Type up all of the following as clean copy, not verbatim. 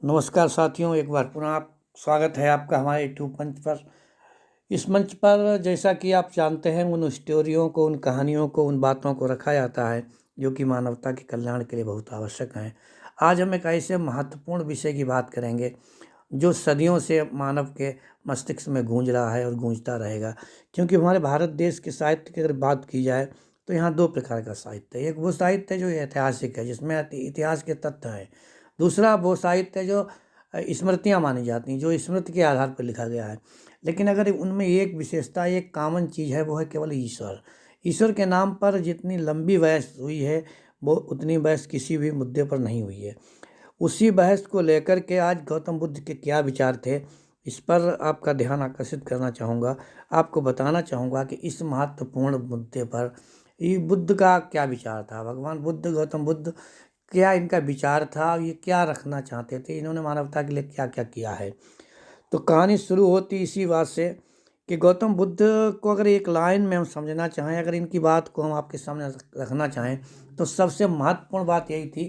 नमस्कार साथियों, एक बार पुनः आप स्वागत है आपका हमारे यूट्यूब मंच पर। इस मंच पर जैसा कि आप जानते हैं, उन स्टोरियों को, उन कहानियों को, उन बातों को रखा जाता है जो कि मानवता के कल्याण के लिए बहुत आवश्यक हैं। आज हम एक ऐसे महत्वपूर्ण विषय की बात करेंगे जो सदियों से मानव के मस्तिष्क में गूंज रहा है और गूंजता रहेगा। क्योंकि हमारे भारत देश के साहित्य की अगर बात की जाए तो यहाँ दो प्रकार का साहित्य है। एक वो साहित्य है जो ऐतिहासिक है, जिसमें इतिहास के तथ्य हैं। दूसरा वो साहित्य है जो स्मृतियाँ मानी जाती हैं, जो स्मृति के आधार पर लिखा गया है। लेकिन अगर उनमें एक विशेषता, एक कॉमन चीज़ है, वो है केवल ईश्वर। ईश्वर के नाम पर जितनी लंबी बहस हुई है, वो उतनी बहस किसी भी मुद्दे पर नहीं हुई है। उसी बहस को लेकर के आज गौतम बुद्ध के क्या विचार थे, इस पर आपका ध्यान आकर्षित करना चाहूँगा। आपको बताना चाहूँगा कि इस महत्वपूर्ण मुद्दे पर ये बुद्ध का क्या विचार था। भगवान बुद्ध, गौतम बुद्ध, क्या इनका विचार था, ये क्या रखना चाहते थे, इन्होंने मानवता के लिए क्या क्या किया है। तो कहानी शुरू होती इसी बात से कि गौतम बुद्ध को अगर एक लाइन में हम समझना चाहें, अगर इनकी बात को हम आपके सामने रखना चाहें, तो सबसे महत्वपूर्ण बात यही थी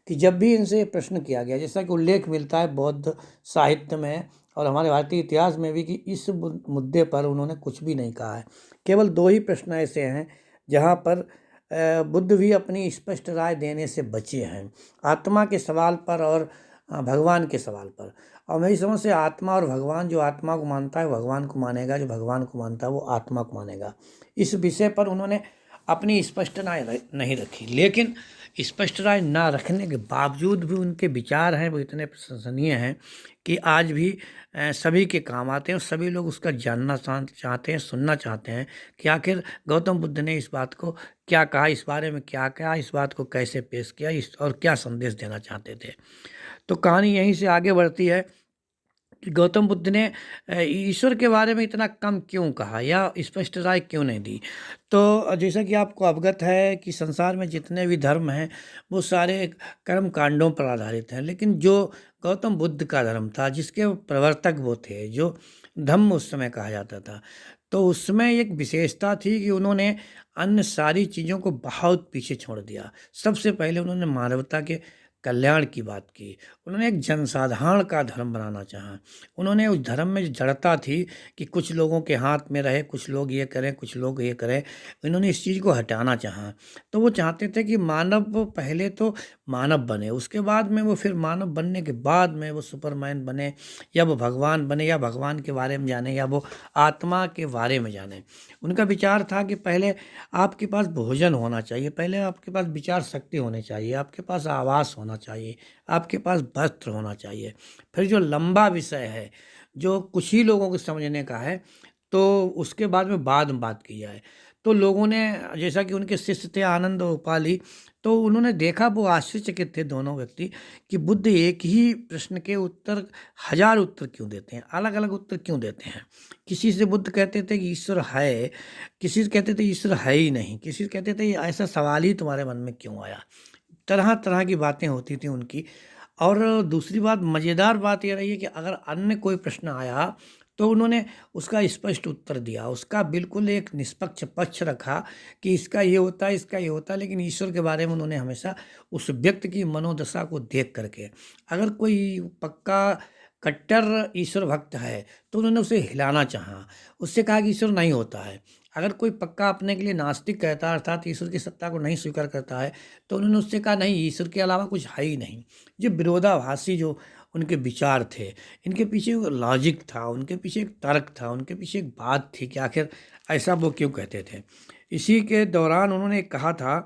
कि जब भी इनसे ये प्रश्न किया गया, जैसा कि उल्लेख मिलता है बौद्ध साहित्य में और हमारे भारतीय इतिहास में भी, कि इस मुद्दे पर उन्होंने कुछ भी नहीं कहा है। केवल दो ही प्रश्न ऐसे हैं जहाँ पर बुद्ध भी अपनी स्पष्ट राय देने से बचे हैं, आत्मा के सवाल पर और भगवान के सवाल पर। और मेरी समझ से आत्मा और भगवान, जो आत्मा को मानता है भगवान को मानेगा, जो भगवान को मानता है वो आत्मा को मानेगा। इस विषय पर उन्होंने अपनी स्पष्ट राय नहीं रखी। लेकिन स्पष्ट राय ना रखने के बावजूद भी उनके विचार हैं वो इतने प्रशंसनीय हैं कि आज भी सभी के काम आते हैं और सभी लोग उसका जानना चाहते हैं, सुनना चाहते हैं कि आखिर गौतम बुद्ध ने इस बात को क्या कहा, इस बारे में क्या कहा, इस बात को कैसे पेश किया, इस और क्या संदेश देना चाहते थे। तो कहानी यहीं से आगे बढ़ती है कि गौतम बुद्ध ने ईश्वर के बारे में इतना कम क्यों कहा या स्पष्ट राय क्यों नहीं दी। तो जैसा कि आपको अवगत है कि संसार में जितने भी धर्म हैं वो सारे कर्म कांडों पर आधारित हैं, लेकिन जो गौतम बुद्ध का धर्म था, जिसके प्रवर्तक वो थे, जो धम्म उस समय कहा जाता था, तो उसमें एक विशेषता थी कि उन्होंने अन्य सारी चीज़ों को बहुत पीछे छोड़ दिया। सबसे पहले उन्होंने मानवता के कल्याण की बात की। उन्होंने एक जनसाधारण का धर्म बनाना चाहा। उन्होंने उस धर्म में जो जड़ता थी कि कुछ लोगों के हाथ में रहे, कुछ लोग ये करें, कुछ लोग ये करें, इन्होंने इस चीज़ को हटाना चाहा। तो वो चाहते थे कि मानव पहले तो मानव बने, उसके बाद में वो फिर मानव बनने के बाद में वो सुपरमैन बने, या वो भगवान बने, या भगवान के बारे में जाने, या वो आत्मा के बारे में जाने। उनका विचार था कि पहले आपके पास भोजन होना चाहिए, पहले आपके पास विचार शक्ति होनी चाहिए, आपके पास आवास होना चाहिए, आपके पास वस्त्र होना चाहिए। फिर जो लंबा विषय है, जो कुछ ही लोगों को समझने का है, तो उसके बाद में बात की जाए। तो लोगों ने, जैसा कि उनके शिष्य थे आनंद और उपाली, तो उन्होंने देखा, वो आश्चर्यचकित थे दोनों व्यक्ति, कि बुद्ध एक ही प्रश्न के उत्तर हजार उत्तर क्यों देते हैं, अलग अलग उत्तर क्यों देते हैं। किसी से बुद्ध कहते थे कि ईश्वर है, किसी से कहते थे ईश्वर है ही नहीं, किसी से कहते थे ये ऐसा सवाल ही तुम्हारे मन में क्यों आया। तरह तरह की बातें होती थी उनकी। और दूसरी बात, मज़ेदार बात ये रही है कि अगर अन्य कोई प्रश्न आया तो उन्होंने उसका स्पष्ट उत्तर दिया, उसका बिल्कुल एक निष्पक्ष पक्ष रखा कि इसका ये होता है, इसका ये होता है। लेकिन ईश्वर के बारे में उन्होंने हमेशा उस व्यक्ति की मनोदशा को देख करके, अगर कोई पक्का कट्टर ईश्वर भक्त है तो उन्होंने उसे हिलाना चाहा, उससे कहा कि ईश्वर नहीं होता है। अगर कोई पक्का अपने के लिए नास्तिक कहता है, अर्थात ईश्वर की सत्ता को नहीं स्वीकार करता है, तो उन्होंने उससे कहा नहीं, ईश्वर के अलावा कुछ है ही नहीं। जो विरोधाभासी जो उनके विचार थे, इनके पीछे एक लॉजिक था, उनके पीछे एक तर्क था, उनके पीछे एक बात थी कि आखिर ऐसा वो क्यों कहते थे। इसी के दौरान उन्होंने कहा था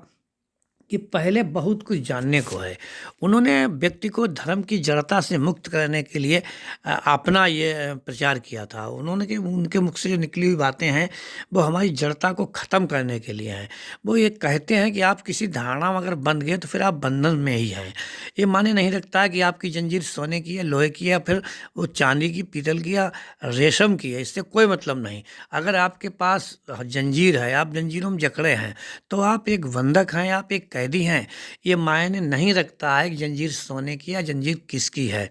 कि पहले बहुत कुछ जानने को है। उन्होंने व्यक्ति को धर्म की जड़ता से मुक्त करने के लिए अपना ये प्रचार किया था। उन्होंने कि उनके मुख से जो निकली हुई बातें हैं वो हमारी जड़ता को ख़त्म करने के लिए हैं। वो ये कहते हैं कि आप किसी धारणा में अगर बंध गए तो फिर आप बंधन में ही हैं। ये माने नहीं रखता है कि आपकी जंजीर सोने की है, लोहे की है, या फिर वो चांदी की, पीतल की, या रेशम की है, इससे कोई मतलब नहीं। अगर आपके पास जंजीर है, आप जंजीरों में जकड़े हैं, तो आप एक बंधक हैं, आप एक कैदी हैं, ये मायने नहीं रखता है कि जंजीर सोने की या जंजीर किसकी है।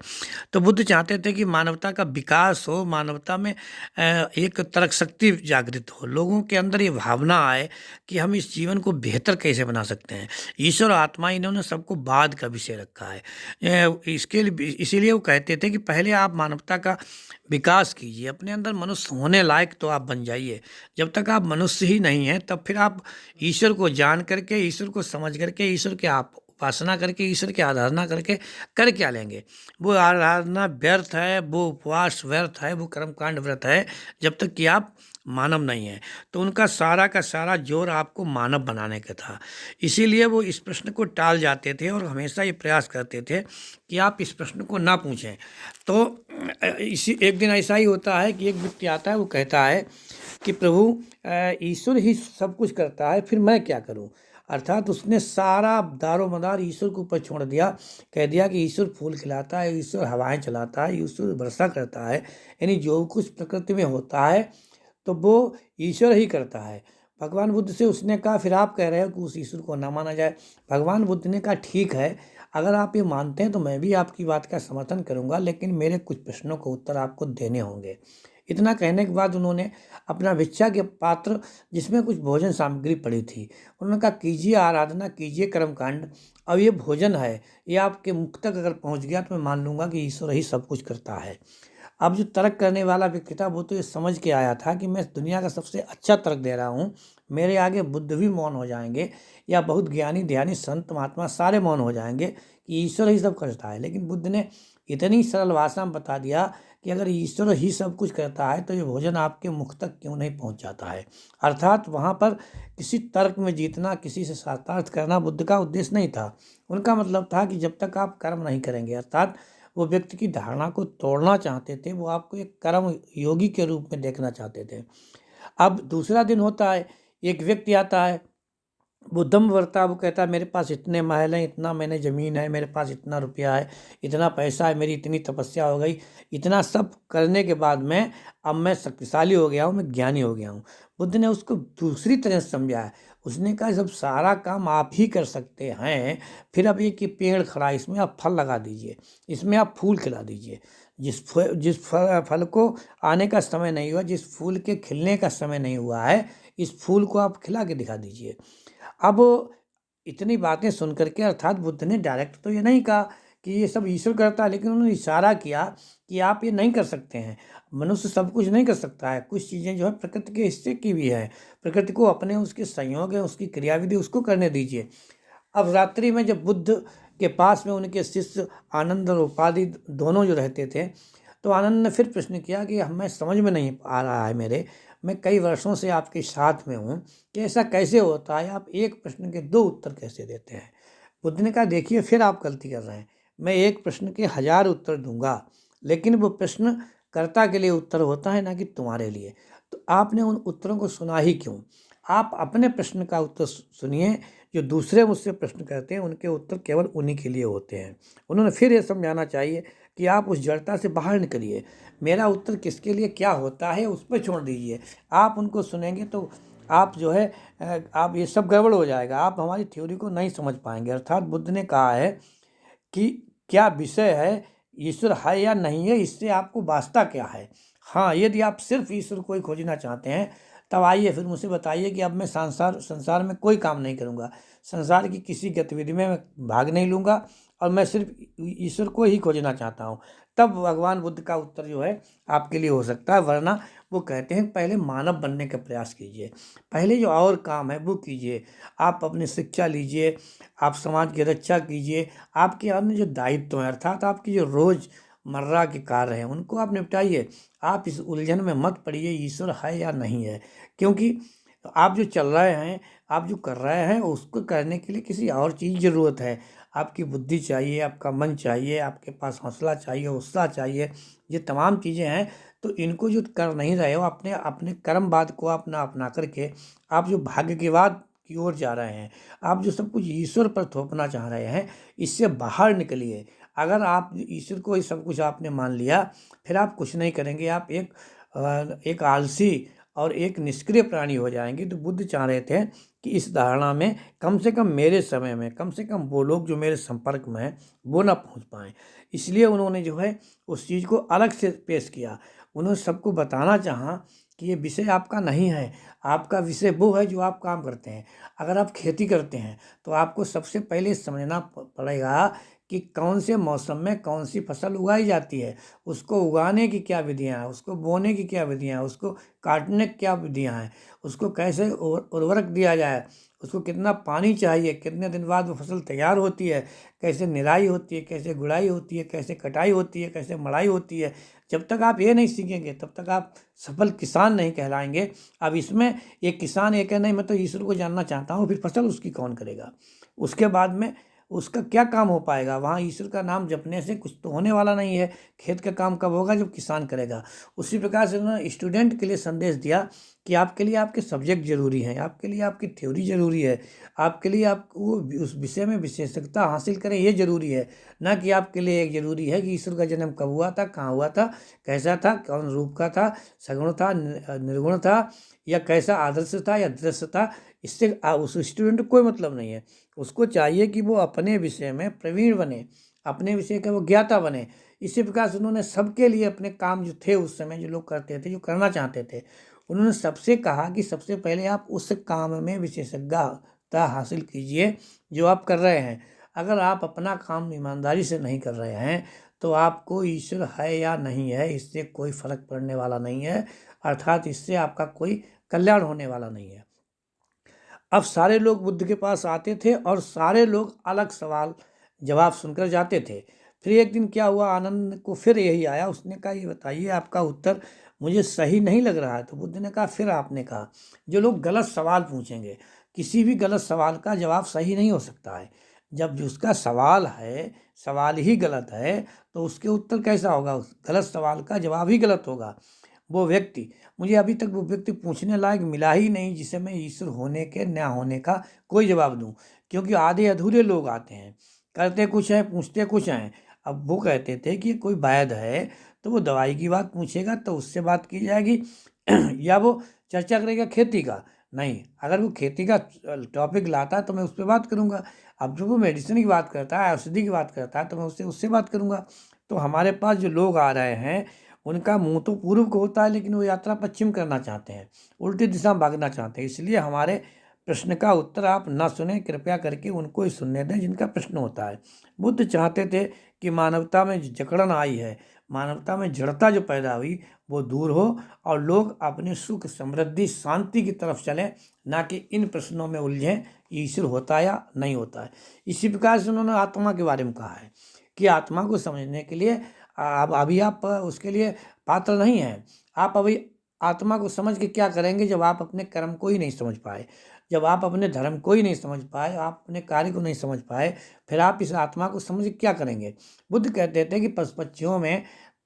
तो बुद्ध चाहते थे कि मानवता का विकास हो, मानवता में एक तर्क शक्ति जागृत हो, लोगों के अंदर ये भावना आए कि हम इस जीवन को बेहतर कैसे बना सकते हैं। ईश्वर और आत्मा इन्होंने सबको बाद का विषय रखा है। इसके लिए इसीलिए वो कहते थे कि पहले आप मानवता का विकास कीजिए, अपने अंदर मनुष्य होने लायक तो आप बन जाइए। जब तक आप मनुष्य ही नहीं हैं तब फिर आप ईश्वर को जान करके, ईश्वर को समझ करके, ईश्वर के आप उपासना करके, ईश्वर की आराधना करके कर क्या लेंगे। वो आराधना व्यर्थ है, वो उपवास व्यर्थ है, वो कर्मकांड व्यर्थ है जब तक कि आप मानव नहीं है। तो उनका सारा का सारा जोर आपको मानव बनाने का था। इसीलिए वो इस प्रश्न को टाल जाते थे और हमेशा ये प्रयास करते थे कि आप इस प्रश्न को ना पूछें। तो इसी एक दिन ऐसा ही होता है कि एक व्यक्ति आता है, वो कहता है कि प्रभु ईश्वर ही सब कुछ करता है, फिर मैं क्या करूं। अर्थात उसने सारा दारोमदार ईश्वर के ऊपर छोड़ दिया, कह दिया कि ईश्वर फूल खिलाता है, ईश्वर हवाएं चलाता है, ईश्वर वर्षा करता है, यानी जो कुछ प्रकृति में होता है तो वो ईश्वर ही करता है। भगवान बुद्ध से उसने कहा फिर आप कह रहे हो कि उस ईश्वर को ना माना जाए। भगवान बुद्ध ने कहा ठीक है, अगर आप ये मानते हैं तो मैं भी आपकी बात का समर्थन करूंगा, लेकिन मेरे कुछ प्रश्नों को उत्तर आपको देने होंगे। इतना कहने के बाद उन्होंने अपना भिक्षा के पात्र जिसमें कुछ भोजन सामग्री पड़ी थी, उन्होंने कहा कीजिए आराधना, कीजिए कर्मकांड, अब ये भोजन है, ये आपके मुख तक अगर पहुंच गया तो मैं मान लूंगा कि ईश्वर ही सब कुछ करता है। अब जो तर्क करने वाला व्यक्ति था वो तो ये समझ के आया था कि मैं दुनिया का सबसे अच्छा तर्क दे रहा हूँ, मेरे आगे बुद्ध भी मौन हो जाएंगे या बहुत ज्ञानी ध्यानी संत महात्मा सारे मौन हो जाएंगे कि ईश्वर ही सब करता है। लेकिन बुद्ध ने इतनी सरल भाषा में बता दिया कि अगर ईश्वर ही सब कुछ करता है तो ये भोजन आपके मुख तक क्यों नहीं पहुंच जाता है। अर्थात वहाँ पर किसी तर्क में जीतना, किसी से शास्त्रार्थ करना बुद्ध का उद्देश्य नहीं था। उनका मतलब था कि जब तक आप कर्म नहीं करेंगे, अर्थात वो व्यक्ति की धारणा को तोड़ना चाहते थे, वो आपको एक कर्म योगी के रूप में देखना चाहते थे। अब दूसरा दिन होता है, एक व्यक्ति आता है, वो दम भरता, वो कहता है मेरे पास इतने महल हैं, इतना मैंने ज़मीन है, मेरे पास इतना रुपया है, इतना पैसा है, मेरी इतनी तपस्या हो गई, इतना सब करने के बाद में अब मैं शक्तिशाली हो गया हूँ, मैं ज्ञानी हो गया हूँ। बुद्ध ने उसको दूसरी तरह से समझाया। उसने कहा जब सारा काम आप ही कर सकते हैं, फिर अब एक पेड़ खड़ा है, इसमें आप फल लगा दीजिए, इसमें आप फूल खिला दीजिए। जिस फल को आने का समय नहीं हुआ, जिस फूल के खिलने का समय नहीं हुआ है, इस फूल को आप खिला के दिखा दीजिए। अब इतनी बातें सुन करके, अर्थात बुद्ध ने डायरेक्ट तो ये नहीं कहा कि ये सब ईश्वर करता है, लेकिन उन्होंने इशारा किया कि आप ये नहीं कर सकते हैं, मनुष्य सब कुछ नहीं कर सकता है, कुछ चीज़ें जो है प्रकृति के हिस्से की भी है, प्रकृति को अपने उसके संयोग है, उसकी क्रियाविधि उसको करने दीजिए। अब रात्रि में जब बुद्ध के पास में उनके शिष्य आनंद और उपाधि दोनों जो रहते थे, तो आनंद ने फिर प्रश्न किया कि हमें समझ में नहीं आ रहा है, मैं कई वर्षों से आपके साथ में हूँ कि ऐसा कैसे होता है, आप एक प्रश्न के दो उत्तर कैसे देते हैं। बुद्ध ने कहा देखिए फिर आप गलती कर रहे हैं, मैं एक प्रश्न के 1000 उत्तर दूंगा, लेकिन वो प्रश्न कर्ता के लिए उत्तर होता है, ना कि तुम्हारे लिए। तो आपने उन उत्तरों को सुना ही क्यों। आप अपने प्रश्न का उत्तर सुनिए, जो दूसरे मुझसे प्रश्न करते हैं उनके उत्तर केवल उन्हीं के लिए होते हैं। उन्होंने फिर ये समझाना चाहिए कि आप उस जड़ता से बाहर निकलिए, मेरा उत्तर किसके लिए क्या होता है उस पर छोड़ दीजिए। आप उनको सुनेंगे तो आप जो है आप ये सब गड़बड़ हो जाएगा, आप हमारी थ्योरी को नहीं समझ पाएंगे। अर्थात बुद्ध ने कहा है कि क्या विषय है, ईश्वर है या नहीं है, इससे आपको वास्ता क्या है। हाँ, यदि आप सिर्फ ईश्वर को ही खोजना चाहते हैं तब आइए फिर मुझसे बताइए कि अब मैं संसार में कोई काम नहीं करूँगा, संसार की किसी गतिविधि में मैं भाग नहीं लूँगा और मैं सिर्फ ईश्वर को ही खोजना चाहता हूँ। तब भगवान बुद्ध का उत्तर जो है आपके लिए हो सकता है। वरना वो कहते हैं पहले मानव बनने का प्रयास कीजिए, पहले जो और काम है वो कीजिए। आप अपनी शिक्षा लीजिए, आप समाज की रक्षा कीजिए, आपके अन्य जो दायित्व हैं, अर्थात आपकी जो रोज़मर्रा के कार्य हैं, उनको आप निपटाइए। आप इस उलझन में मत पड़िए ईश्वर है या नहीं है, क्योंकि आप जो चल रहे हैं, आप जो कर रहे हैं, उसको करने के लिए किसी और चीज़ की ज़रूरत है। आपकी बुद्धि चाहिए, आपका मन चाहिए, आपके पास हौसला चाहिए, उत्साह चाहिए, ये तमाम चीज़ें हैं। तो इनको जो कर नहीं रहे हो, अपने अपने कर्मवाद को अपना करके आप जो भाग्यवाद की ओर जा रहे हैं, आप जो सब कुछ ईश्वर पर थोपना चाह रहे हैं, इससे बाहर निकलिए। अगर आप ईश्वर को ही सब कुछ आपने मान लिया, फिर आप कुछ नहीं करेंगे, आप एक आलसी और एक निष्क्रिय प्राणी हो जाएंगे। तो बुद्ध चाह रहे थे कि इस धारणा में कम से कम मेरे समय में कम से कम वो लोग जो मेरे संपर्क में हैं वो ना पहुंच पाएँ। इसलिए उन्होंने जो है उस चीज़ को अलग से पेश किया। उन्होंने सबको बताना चाहा कि ये विषय आपका नहीं है, आपका विषय वो है जो आप काम करते हैं। अगर आप खेती करते हैं तो आपको सबसे पहले समझना पड़ेगा कि कौन से मौसम में कौन सी फसल उगाई जाती है, उसको उगाने की क्या विधियाँ हैं, उसको बोने की क्या विधियाँ हैं, उसको काटने की क्या विधियाँ हैं, उसको कैसे उर्वरक दिया जाए, उसको कितना पानी चाहिए, कितने दिन बाद वो फसल तैयार होती है, कैसे निराई होती है, कैसे गुड़ाई होती है, कैसे कटाई होती है, कैसे मड़ाई होती है। जब तक आप ये नहीं सीखेंगे तब तक आप सफल किसान नहीं कहलाएंगे। अब इसमें एक किसान ये कहे नहीं मैं तो ईश्वर को जानना चाहता हूँ, फिर फसल उसकी कौन करेगा? उसके बाद में उसका क्या काम हो पाएगा? वहाँ ईश्वर का नाम जपने से कुछ तो होने वाला नहीं है। खेत का काम कब होगा? जब किसान करेगा। उसी प्रकार से उन्होंने स्टूडेंट के लिए संदेश दिया कि आपके लिए आपके सब्जेक्ट जरूरी हैं, आपके लिए आपकी थ्योरी जरूरी है, आपके लिए आपको उस विषय में विशेषज्ञता हासिल करें ये जरूरी है, ना कि आपके लिए एक जरूरी है कि ईश्वर का जन्म कब हुआ था, कहाँ हुआ था, कैसा था, कौन रूप का था, सगुण था, निर्गुण था, या कैसा आदर्श था या दृश्य था। इससे उस स्टूडेंट को कोई मतलब नहीं है। उसको चाहिए कि वो अपने विषय में प्रवीण बने, अपने विषय का वो ज्ञाता बने। इसी प्रकार से उन्होंने सबके लिए अपने काम जो थे उस समय जो लोग करते थे, जो करना चाहते थे, उन्होंने सबसे कहा कि सबसे पहले आप उस काम में विशेषज्ञता हासिल कीजिए जो आप कर रहे हैं। अगर आप अपना काम ईमानदारी से नहीं कर रहे हैं तो आपको ईश्वर है या नहीं है इससे कोई फर्क पड़ने वाला नहीं है, अर्थात इससे आपका कोई कल्याण होने वाला नहीं है। अब सारे लोग बुद्ध के पास आते थे और सारे लोग अलग सवाल जवाब सुनकर जाते थे। फिर एक दिन क्या हुआ, आनंद को फिर यही आया। उसने कहा ये बताइए आपका उत्तर मुझे सही नहीं लग रहा है। तो बुद्ध ने कहा फिर आपने कहा जो लोग गलत सवाल पूछेंगे, किसी भी गलत सवाल का जवाब सही नहीं हो सकता है। जब जिसका सवाल है सवाल ही गलत है तो उसके उत्तर कैसा होगा? उस गलत सवाल का जवाब ही गलत होगा। वो व्यक्ति, मुझे अभी तक वो व्यक्ति पूछने लायक मिला ही नहीं जिसे मैं ईश्वर होने के न होने का कोई जवाब दूं। क्योंकि आधे अधूरे लोग आते हैं, करते कुछ है पूछते कुछ हैं। अब वो कहते थे कि कोई वैद्य है तो वो दवाई की बात पूछेगा तो उससे बात की जाएगी या वो चर्चा करेगा खेती का। नहीं, अगर वो खेती का टॉपिक लाता है तो मैं उस पर बात करूंगा। अब जो वो मेडिसिन की बात करता है, औषधि की बात करता है, तो मैं उससे उससे बात करूंगा। तो हमारे पास जो लोग आ रहे हैं उनका मुंह तो पूर्व को होता है लेकिन वो यात्रा पश्चिम करना चाहते हैं, उल्टी दिशा में भागना चाहते हैं। इसलिए हमारे प्रश्न का उत्तर आप ना सुने, कृपया करके उनको ही सुनने दें जिनका प्रश्न होता है। बुद्ध चाहते थे कि मानवता में जो जकड़न आई है, मानवता में जड़ता जो पैदा हुई वो दूर हो और लोग अपने सुख समृद्धि शांति की तरफ चलें, ना कि इन प्रश्नों में उलझें ईश्वर होता या नहीं होता है। इसी प्रकार से उन्होंने आत्मा के बारे में कहा है कि आत्मा को समझने के लिए अब अभी आप उसके लिए पात्र नहीं हैं। आप अभी आत्मा को समझ के क्या करेंगे जब आप अपने कर्म को ही नहीं समझ पाए, जब आप अपने धर्म को ही नहीं समझ पाए, आप अपने कार्य को नहीं समझ पाए, फिर आप इस आत्मा को समझ के क्या करेंगे? बुद्ध कहते थे कि पशु पक्षियों में,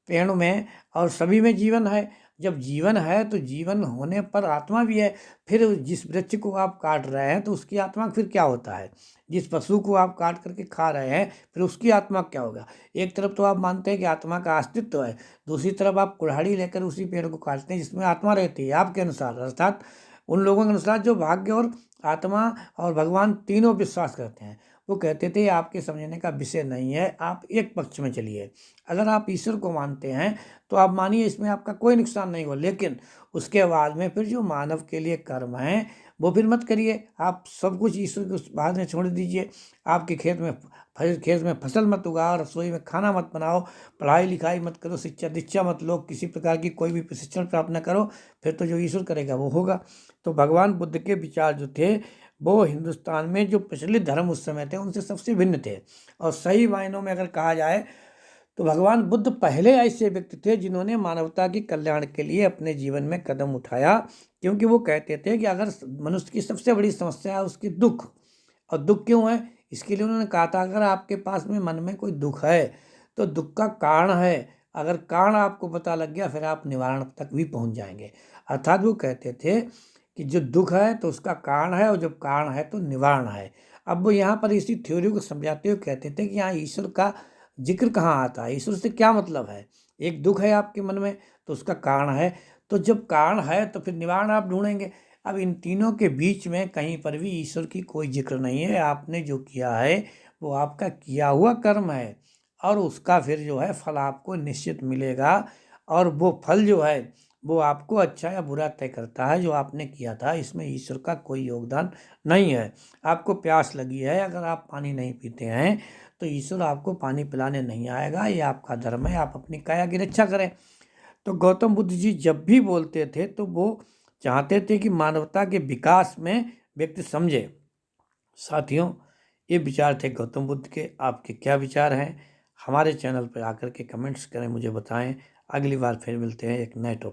पेड़ों में और सभी में जीवन है। जब जीवन है तो जीवन होने पर आत्मा भी है। फिर जिस वृक्ष को आप काट रहे हैं तो उसकी आत्मा फिर क्या होता है? जिस पशु को आप काट करके खा रहे हैं फिर उसकी आत्मा क्या होगा? एक तरफ तो आप मानते हैं कि आत्मा का अस्तित्व है, दूसरी तरफ आप कुल्हाड़ी लेकर उसी पेड़ को काटते हैं जिसमें आत्मा रहती है आपके अनुसार, अर्थात उन लोगों के अनुसार जो भाग्य और आत्मा और भगवान तीनों विश्वास करते हैं। वो कहते थे आपके समझने का विषय नहीं है, आप एक पक्ष में चलिए। अगर आप ईश्वर को मानते हैं तो आप मानिए, इसमें आपका कोई नुकसान नहीं हो, लेकिन उसके बाद में फिर जो मानव के लिए कर्म है वो फिर मत करिए। आप सब कुछ ईश्वर के बाद में छोड़ दीजिए। आपके खेत में फसल मत उगाओ, रसोई में खाना मत बनाओ, पढ़ाई लिखाई मत करो, शिक्षा दीक्षा मत लो, किसी प्रकार की कोई भी प्रशिक्षण प्राप्त न करो, फिर तो जो ईश्वर करेगा वो होगा। तो भगवान बुद्ध के विचार जो थे वो हिंदुस्तान में जो प्रचलित धर्म उस समय थे उनसे सबसे भिन्न थे। और सही मायनों में अगर कहा जाए तो भगवान बुद्ध पहले ऐसे व्यक्ति थे जिन्होंने मानवता के कल्याण के लिए अपने जीवन में कदम उठाया। क्योंकि वो कहते थे कि अगर मनुष्य की सबसे बड़ी समस्या है उसकी दुख, और दुख क्यों है इसके लिए उन्होंने कहा था अगर आपके पास में मन में कोई दुख है तो दुख का कारण है, अगर कारण आपको पता लग गया फिर आप निवारण तक भी पहुंच जाएंगे। अर्थात वो कहते थे कि जो दुख है तो उसका कारण है और जब कारण है तो निवारण है। अब वो यहाँ पर इसी थ्योरी को समझाते हुए कहते थे कि यहाँ ईश्वर का जिक्र कहाँ आता है, ईश्वर से क्या मतलब है? एक दुख है आपके मन में तो उसका कारण है, तो जब कारण है तो फिर निवारण आप ढूंढेंगे। अब इन तीनों के बीच में कहीं पर भी ईश्वर की कोई जिक्र नहीं है। आपने जो किया है वो आपका किया हुआ कर्म है और उसका फिर जो है फल आपको निश्चित मिलेगा, और वो फल जो है वो आपको अच्छा या बुरा तय करता है जो आपने किया था। इसमें ईश्वर का कोई योगदान नहीं है। आपको प्यास लगी है, अगर आप पानी नहीं पीते हैं तो ईश्वर आपको पानी पिलाने नहीं आएगा। ये आपका धर्म है, आप अपनी काया की रक्षा करें। तो गौतम बुद्ध जी जब भी बोलते थे तो वो चाहते थे कि मानवता के विकास में व्यक्ति समझे। साथियों, ये विचार थे गौतम बुद्ध के। आपके क्या विचार हैं? हमारे चैनल पर आकर के कमेंट्स करें, मुझे बताएं। अगली बार फिर मिलते हैं एक नए टॉपिक।